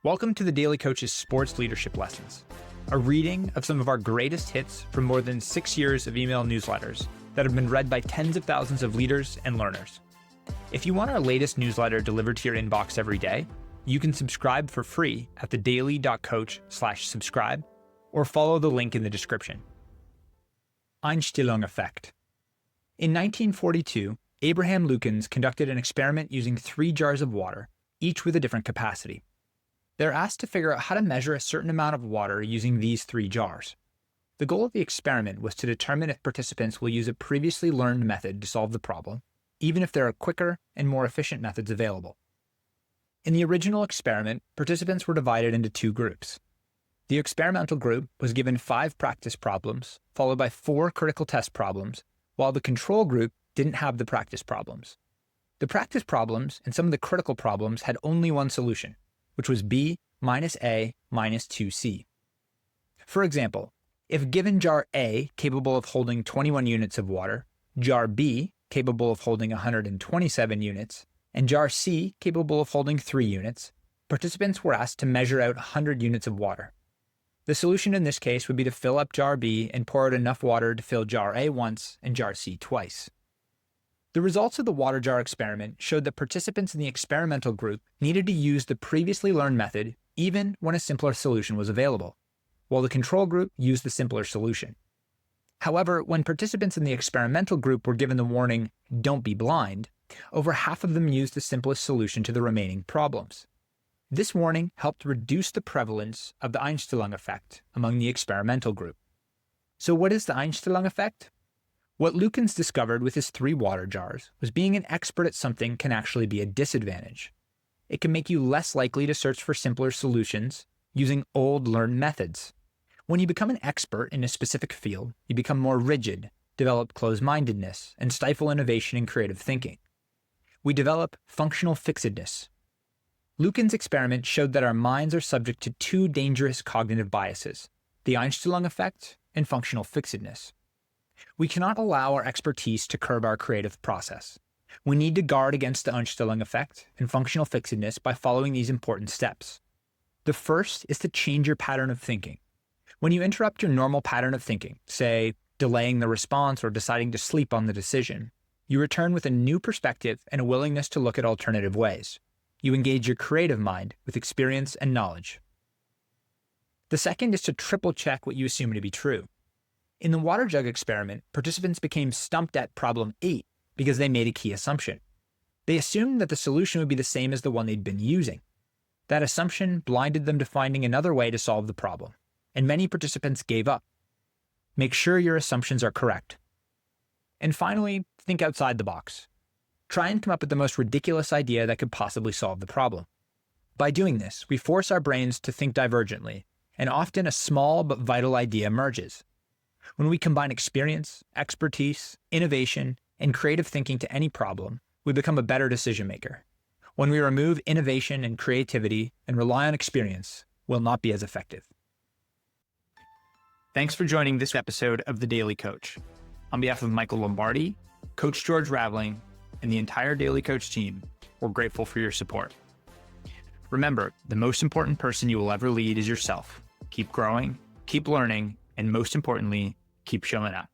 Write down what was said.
Welcome to the Daily Coach's Sports Leadership Lessons, a reading of some of our greatest hits from more than 6 years of email newsletters that have been read by tens of thousands of leaders and learners. If you want our latest newsletter delivered to your inbox every day, you can subscribe for free at thedaily.coach/subscribe or follow the link in the description. Einstellung Effect. In 1942, Abraham Lukens conducted an experiment using 3 jars of water, each with a different capacity. They're asked to figure out how to measure a certain amount of water using these 3 jars. The goal of the experiment was to determine if participants will use a previously learned method to solve the problem, even if there are quicker and more efficient methods available. In the original experiment, participants were divided into 2 groups. The experimental group was given 5 practice problems, followed by 4 critical test problems, while the control group didn't have the practice problems. The practice problems and some of the critical problems had only one solution, which was B minus A minus 2C. For example, if given jar A capable of holding 21 units of water, jar B capable of holding 127 units, and jar C capable of holding 3 units, participants were asked to measure out 100 units of water. The solution in this case would be to fill up jar B and pour out enough water to fill jar A once and jar C twice. The results of the water jar experiment showed that participants in the experimental group needed to use the previously learned method even when a simpler solution was available, while the control group used the simpler solution. However, when participants in the experimental group were given the warning, "Don't be blind," over half of them used the simplest solution to the remaining problems. This warning helped reduce the prevalence of the Einstellung Effect among the experimental group. So what is the Einstellung Effect? What Lukens discovered with his 3 water jars was being an expert at something can actually be a disadvantage. It can make you less likely to search for simpler solutions using old learned methods. When you become an expert in a specific field, you become more rigid, develop closed-mindedness, and stifle innovation and creative thinking. We develop functional fixedness. Lukens' experiment showed that our minds are subject to 2 dangerous cognitive biases, the Einstellung Effect and functional fixedness. We cannot allow our expertise to curb our creative process. We need to guard against the Einstellung Effect and functional fixedness by following these important steps. The first is to change your pattern of thinking. When you interrupt your normal pattern of thinking, say, delaying the response or deciding to sleep on the decision, you return with a new perspective and a willingness to look at alternative ways. You engage your creative mind with experience and knowledge. The second is to triple check what you assume to be true. In the water jug experiment, participants became stumped at problem 8 because they made a key assumption. They assumed that the solution would be the same as the one they'd been using. That assumption blinded them to finding another way to solve the problem, and many participants gave up. Make sure your assumptions are correct. And finally, think outside the box. Try and come up with the most ridiculous idea that could possibly solve the problem. By doing this, we force our brains to think divergently, and often a small but vital idea emerges. When we combine experience, expertise, innovation, and creative thinking to any problem, we become a better decision maker. When we remove innovation and creativity and rely on experience, we'll not be as effective. Thanks for joining this episode of The Daily Coach. On behalf of Michael Lombardi, Coach George Raveling, and the entire Daily Coach team, we're grateful for your support. Remember, the most important person you will ever lead is yourself. Keep growing, keep learning, and most importantly, keep showing up.